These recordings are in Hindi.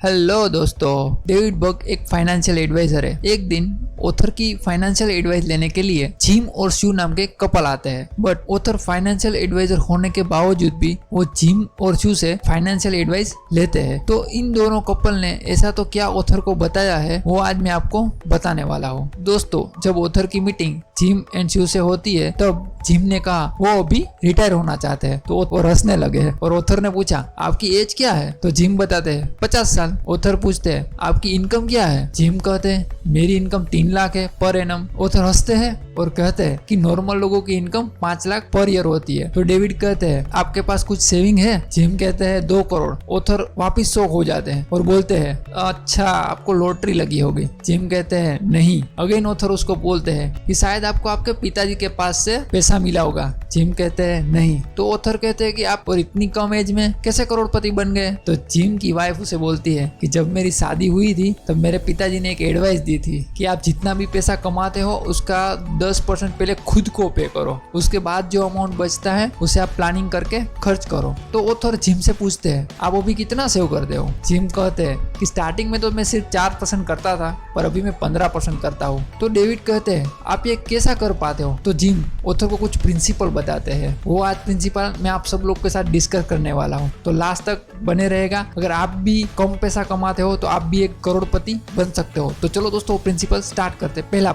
हेलो दोस्तों, डेविड बक एक फाइनेंशियल एडवाइजर है। एक दिन ऑथर की फाइनेंशियल एडवाइस लेने के लिए जिम और शू नाम के कपल आते हैं, बट ऑथर फाइनेंशियल एडवाइजर होने के बावजूद भी वो जिम और शू से फाइनेंशियल एडवाइस लेते हैं। तो इन दोनों कपल ने ऐसा तो क्या ऑथर को बताया है, वो आज मैं आपको बताने वाला हूँ। दोस्तों, जब ऑथर की मीटिंग जिम एंड शू से होती है तब जिम ने कहा वो अभी रिटायर होना चाहते हैं, तो वो हंसने लगे हैं। और ऑथर ने पूछा आपकी एज क्या है, तो जिम बताते हैं 50 साल। ऑथर पूछते हैं आपकी इनकम क्या है, जिम कहते हैं मेरी इनकम 3 लाख है पर एनम। ऑथर हंसते हैं और कहते हैं कि नॉर्मल लोगों की इनकम 5 लाख पर ईयर होती है। तो डेविड कहते हैं आपके पास कुछ सेविंग है, जिम कहते हैं 2 करोड़। ऑथर वापिस शॉक हो जाते हैं और बोलते हैं अच्छा आपको लॉटरी लगी होगी। जिम कहते हैं नहीं। अगेन ऑथर उसको बोलते हैं कि शायद आपको आपके पिताजी के पास से पैसा मिला होगा। जिम कहते हैं नहीं। तो ऑथर कहते हैं कि आप और इतनी कम एज में कैसे करोड़पति बन गए। तो जिम की वाइफ उसे बोलती है कि जब मेरी शादी हुई थी तब मेरे पिताजी ने एक एडवाइस दी थी कि आप जितना भी पैसा कमाते हो उसका 10% पहले खुद को पे करो, उसके बाद जो अमाउंट बचता है उसे आप प्लानिंग करके खर्च करो। तो ऑथर जिम से पूछते हैं आप अभी कितना सेव करते हो। जिम कहते हैं कि स्टार्टिंग में तो मैं सिर्फ 4% करता था पर अभी मैं 15% करता हूँ। तो डेविड कहते हैं आप ये कैसा कर पाते हो। तो जिम ऑथर को कुछ प्रिंसिपल बताते हैं। वो आज प्रिंसिपल मैं आप सब लोग के साथ डिस्कस करने वाला हूँ, तो लास्ट तक बने रहेगा। अगर आप भी कम पैसा कमाते हो तो आप भी एक करोड़पति बन सकते हो। तो चलो दोस्तों प्रिंसिपल स्टार्ट करते हैं। पहला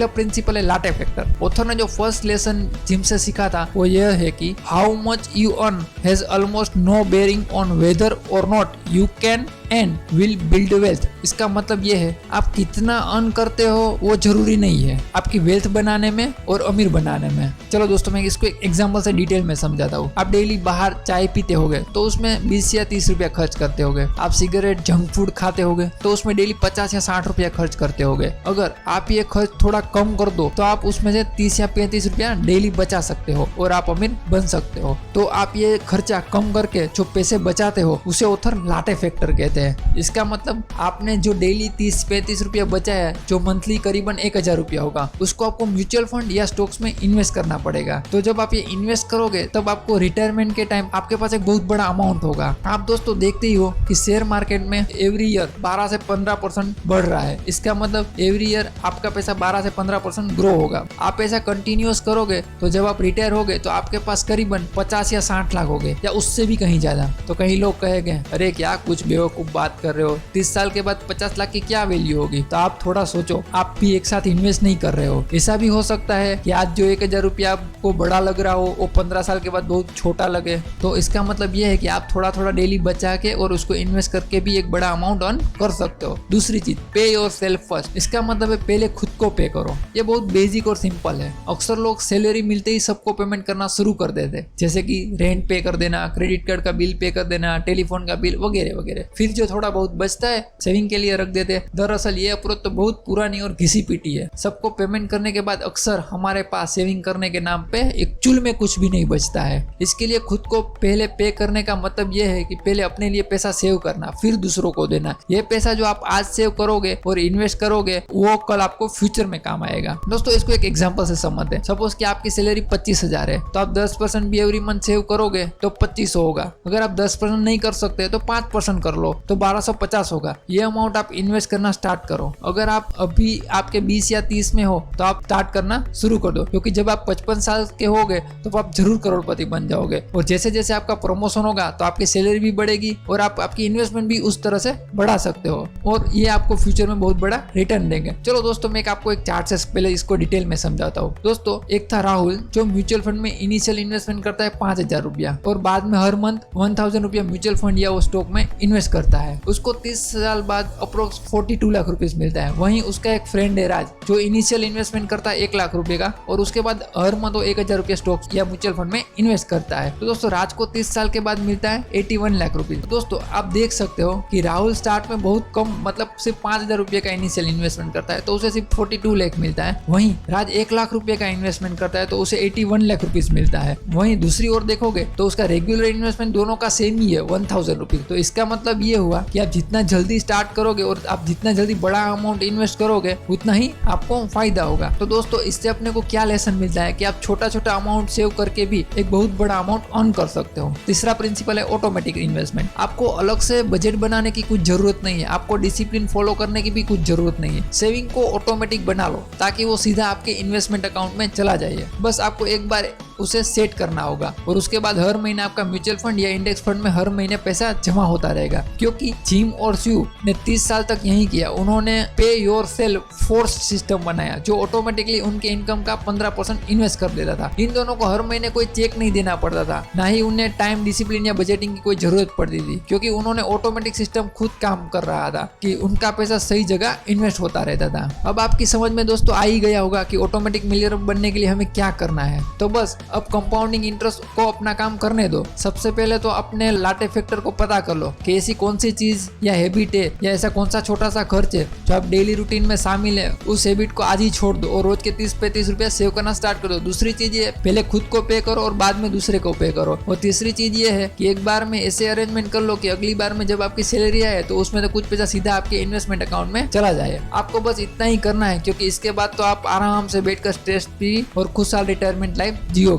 प्रिंसिपल है लाटे फैक्टर। ऑथर ने जो फर्स्ट लेसन जिम से सीखा था वो यह है कि how much you earn has almost no bearing on whether or not you can and will build wealth. इसका मतलब ये है आप कितना अर्न करते हो वो जरूरी नहीं है आपकी वेल्थ बनाने में और अमीर बनाने में। चलो दोस्तों मैं इसको एक एग्जांपल से डिटेल में समझाता हूँ। आप डेली बाहर चाय पीते होगे तो उसमें 20 या 30 रुपया खर्च करते होगे। आप सिगरेट जंक फूड खाते होगे तो उसमें डेली 50 या 60 रुपया खर्च करते होगे। अगर आप ये खर्च थोड़ा कम कर दो तो आप उसमें से 30 या 35 रुपया डेली बचा सकते हो और आप अमीर बन सकते हो। तो आप ये खर्चा कम करके जो पैसे बचाते हो उसे ऑथर लाटे फैक्टर कहते हैं। इसका मतलब आपने जो डेली 30-35 रुपया बचाया है, जो मंथली करीबन 1000 रुपया होगा, उसको आपको म्यूचुअल फंड या स्टॉक्स में इन्वेस्ट करना पड़ेगा। तो जब आप ये इन्वेस्ट करोगे तब आपको रिटायरमेंट के टाइम आपके पास एक बहुत बड़ा अमाउंट होगा। आप दोस्तों देखते ही हो कि शेयर मार्केट में एवरी ईयर 12 से 15% बढ़ रहा है। इसका मतलब एवरी ईयर आपका पैसा 12 से 15% ग्रो होगा। आप ऐसा कंटिन्यूअस करोगे तो जब आप रिटायर होगे तो आपके पास करीबन 50 या 60 लाख होगे या उससे भी कहीं ज्यादा। तो कई लोग कहेंगे अरे क्या कुछ बेवकूफ बात कर रहे हो, 30 साल के बाद 50 लाख की क्या वैल्यू होगी। तो आप थोड़ा सोचो, आप भी एक साथ इन्वेस्ट नहीं कर रहे हो। ऐसा भी हो सकता है कि आज जो 1000 रुपया आपको बड़ा लग रहा हो वो 15 साल के बाद बहुत छोटा लगे। तो इसका मतलब ये है कि आप थोड़ा थोड़ा डेली बचा के और उसको इन्वेस्ट करके भी एक बड़ा अमाउंट अर्न कर सकते हो। दूसरी चीज पे योर सेल्फ फर्स्ट। इसका मतलब है पहले खुद को पे करो। ये बहुत बेसिक और सिंपल है। अक्सर लोग सैलरी मिलते ही सबको पेमेंट करना शुरू कर देते, जैसे कि रेंट पे कर देना, क्रेडिट कार्ड का बिल पे कर देना, टेलीफोन का बिल वगैरह वगैरह। फिर जो थोड़ा बहुत बचता है सेविंग के लिए रख देते। दरअसल ये अप्रोच तो बहुत पुरानी और घिसी पीटी है। सबको पेमेंट करने के बाद अक्सर हमारे पास सेविंग करने के नाम पे एक चुल में कुछ भी नहीं बचता है। इसके लिए खुद को पहले पे करने का मतलब ये है कि पहले अपने लिए पैसा सेव करना, फिर दूसरों को देना। ये पैसा जो आप आज सेव करोगे और इन्वेस्ट करोगे वो कल आपको फ्यूचर में काम आएगा। दोस्तों इसको एक एग्जांपल से समझते हैं। सपोज कि आपकी सैलरी 25,000 है तो आप 10% भी एवरी मंथ सेव करोगे तो 2500 होगा। अगर आप 10% नहीं कर सकते तो 5% कर लो तो 1250 होगा। ये अमाउंट आप इन्वेस्ट करना स्टार्ट करो। अगर आप अभी आपके 20 या 30 में हो तो आप स्टार्ट करना शुरू कर दो, क्योंकि जब आप 55 साल के होगे तो आप जरूर करोड़पति बन जाओगे। और जैसे जैसे आपका प्रमोशन होगा तो आपकी सैलरी भी बढ़ेगी और आप आपकी इन्वेस्टमेंट भी उस तरह से बढ़ा सकते हो और ये आपको फ्यूचर में बहुत बड़ा रिटर्न देंगे। चलो दोस्तों मैं आपको एक चार्ट से पहले इसको डिटेल में समझाता हूँ। दोस्तों एक था राहुल जो म्यूचुअल फंड में इनिशियल इन्वेस्टमेंट करता है 5000 रुपया और बाद में हर मंथ 1000 रुपया म्यूचुअल फंड या वो स्टॉक में इन्वेस्ट करता है। उसको 30 साल बाद अप्रोक्स 42 लाख रुपए मिलता है। वहीं उसका एक फ्रेंड है राज जो इनिशियल इन्वेस्टमेंट करता है 1 लाख रुपए का और उसके बाद हर मंथ 1000 रुपया स्टॉक या म्यूचुअल फंड में इन्वेस्ट करता है। तो दोस्तों राज को 30 साल के बाद मिलता है 81 लाख रुपए। दोस्तों आप देख सकते हो कि राहुल स्टार्ट में बहुत कम मतलब सिर्फ 5000 रुपए का इनिशियल इन्वेस्टमेंट करता है तो उसे सिर्फ 42 लाख मिलता है। वहीं राज 1 लाख रुपए का इन्वेस्टमेंट करता है तो उसे 81 लाख रुपए मिलता है। वहीं दूसरी ओर देखोगे तो उसका रेगुलर इन्वेस्टमेंट दोनों का सेम ही है 1000 रुपीज। तो इसका मतलब ये हुआ कि आप जितना जल्दी स्टार्ट करोगे और आप जितना जल्दी बड़ा अमाउंट इन्वेस्ट करोगे उतना ही आपको फायदा होगा। तो दोस्तों इससे अपने को क्या लेसन मिलता है कि आप छोटा छोटा अमाउंट सेव करके भी एक बहुत बड़ा अमाउंट अर्न कर सकते हो। तीसरा प्रिंसिपल है ऑटोमेटिक इन्वेस्टमेंट। आपको अलग से बजट बनाने की कुछ जरूरत नहीं है, आपको डिसिप्लिन फॉलो करने की भी कुछ जरूरत नहीं है। सेविंग को ऑटोमेटिक बना लो ताकि वो सीधा आपके इन्वेस्टमेंट अकाउंट में चला जाए। बस आपको एक बार उसे सेट करना होगा और उसके बाद हर महीने आपका म्यूचुअल फंड या इंडेक्स फंड में हर महीने पैसा जमा होता रहेगा। क्योंकि जिम और शिव ने 30 साल तक यही किया, उन्होंने पे योर सेल्फ फोर्स्ड सिस्टम बनाया जो ऑटोमेटिकली उनके इनकम का 15% इन्वेस्ट कर देता था। इन दोनों को हर महीने कोई चेक नहीं देना पड़ता था, ना ही उन्हें टाइम डिसिप्लिन या बजटिंग की कोई जरूरत पड़ती थी, क्योंकि उन्होंने ऑटोमेटिक सिस्टम खुद काम कर रहा था कि उनका पैसा सही जगह इन्वेस्ट होता रहता था। अब आपकी समझ में दोस्तों आ ही गया होगा कि ऑटोमेटिक मिलियनर बनने के लिए हमें क्या करना है। तो बस अब कंपाउंडिंग इंटरेस्ट को अपना काम करने दो। सबसे पहले तो अपने लाटे फैक्टर को पता कर लो कि ऐसी कौन सी चीज या हैबिट है या ऐसा कौन सा छोटा सा खर्च है जो आप डेली रूटीन में शामिल है। उस हैबिट को आज ही छोड़ दो और रोज के 30-35 रुपए सेव करना स्टार्ट कर दो। दूसरी चीज ये पहले खुद को पे करो और बाद में दूसरे को पे करो। और तीसरी चीज ये है कि एक बार में ऐसे अरेंजमेंट कर लो कि अगली बार में जब आपकी सैलरी आए तो उसमें तो कुछ पैसा सीधा आपके इन्वेस्टमेंट अकाउंट में चला जाए। आपको बस इतना ही करना है, क्योंकि इसके बाद तो आप आराम से बैठकर स्ट्रेस फ्री और खुशहाल रिटायरमेंट लाइफ जियोगे।